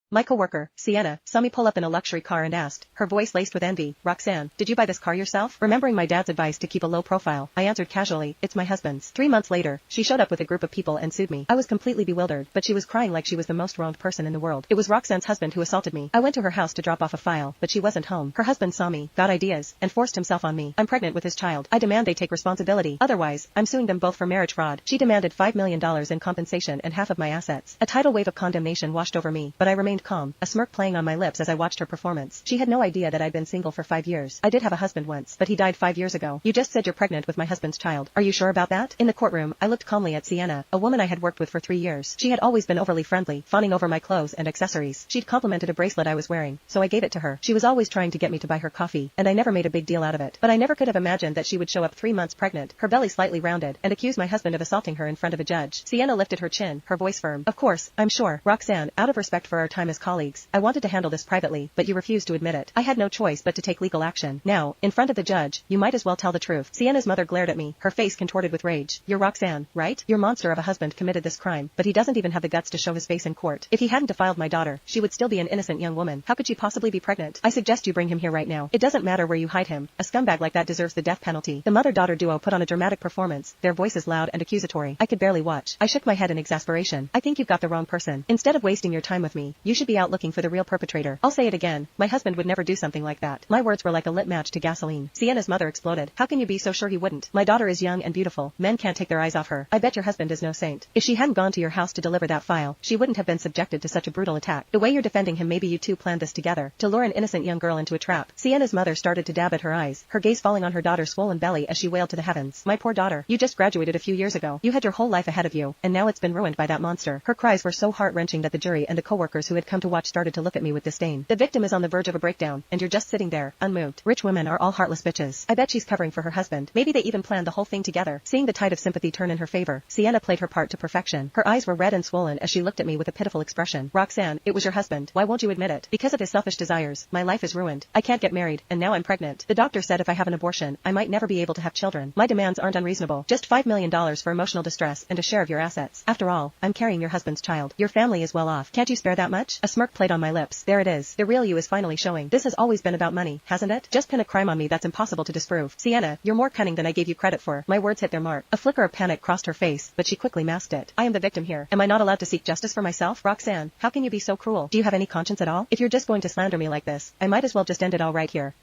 My coworker, Sienna, saw me pull up in a luxury car and asked, her voice laced with envy, "Roxanne, did you buy this car yourself?" Remembering my dad's advice to keep a low profile, I answered casually, "It's my husband's." 3 months later, she showed up with a group of people and sued me. I was completely bewildered, but she was crying like she was the most wronged person in the world. It was Roxanne's husband who assaulted me. I went to her house to drop off a file, but she wasn't home. Her husband saw me, got ideas, and forced himself on me. I'm pregnant with his child. I demand they take responsibility. Otherwise, I'm suing them both for marriage fraud. She demanded $5 million in compensation and half of my assets. A tidal wave of condemnation washed over me, but I remained calm, a smirk playing on my lips as I watched her performance. She had no idea that I'd been single for 5 years. I did have a husband once, but he died 5 years ago. You just said you're pregnant with my husband's child. Are you sure about that? In the courtroom, I looked calmly at Sienna, a woman I had worked with for 3 years. She had always been overly friendly, fawning over my clothes and accessories. She'd complimented a bracelet I was wearing, so I gave it to her. She was always trying to get me to buy her coffee, and I never made a big deal out of it. But I never could have imagined that she would show up 3 months pregnant, her belly slightly rounded, and accuse my husband of assaulting her in front of a judge. Sienna lifted her chin, her voice firm. Of course, I'm sure, Roxanne, out of respect for our time as colleagues, I wanted to handle this privately, but you refused to admit it. I had no choice but to take legal action. Now, in front of the judge, you might as well tell the truth. Sienna's mother glared at me, her face contorted with rage. You're Roxanne, right? Your monster of a husband committed this crime, but he doesn't even have the guts to show his face in court. If he hadn't defiled my daughter, she would still be an innocent young woman. How could she possibly be pregnant? I suggest you bring him here right now. It doesn't matter where you hide him. A scumbag like that deserves the death penalty. The mother-daughter duo put on a dramatic performance, their voices loud and accusatory. I could barely watch. I shook my head in exasperation. I think you've got the wrong person. Instead of wasting your time with me, you should be out looking for the real perpetrator. I'll say it again. My husband would never do something like that. My words were like a lit match to gasoline. Sienna's mother exploded. How can you be so sure he wouldn't? My daughter is young and beautiful. Men can't take their eyes off her. I bet your husband is no saint. If she hadn't gone to your house to deliver that file, she wouldn't have been subjected to such a brutal attack. The way you're defending him, maybe you two planned this together, to lure an innocent young girl into a trap. Sienna's mother started to dab at her eyes, her gaze falling on her daughter's swollen belly as she wailed to the heavens. My poor daughter, you just graduated a few years ago. You had your whole life ahead of you, and now it's been ruined by that monster. Her cries were so heart-wrenching that the jury and the coworkers who had come to watch started to look at me with disdain. The victim is on the verge of a breakdown, and you're just sitting there, unmoved. Rich women are all heartless bitches. I bet she's covering for her husband. Maybe they even planned the whole thing together. Seeing the tide of sympathy turn in her favor, Sienna played her part to perfection. Her eyes were red and swollen as she looked at me with a pitiful expression. Roxanne, it was your husband. Why won't you admit it? Because of his selfish desires, my life is ruined. I can't get married, and now I'm pregnant. The doctor said if I have an abortion, I might never be able to have children. My demands aren't unreasonable. Just $5 million for emotional distress and a share of your assets. After all, I'm carrying your husband's child. Your family is well off. Can't you spare that much? A smirk played on my lips. There it is. The real you is finally showing. This has always been about money, hasn't it? Just pin a crime on me that's impossible to disprove. Sienna, you're more cunning than I gave you credit for. My words hit their mark. A flicker of panic crossed her face, but she quickly masked it. I am the victim here. Am I not allowed to seek justice for myself? Roxanne, how can you be so cruel? Do you have any conscience at all? If you're just going to slander me like this, I might as well just end it all right here.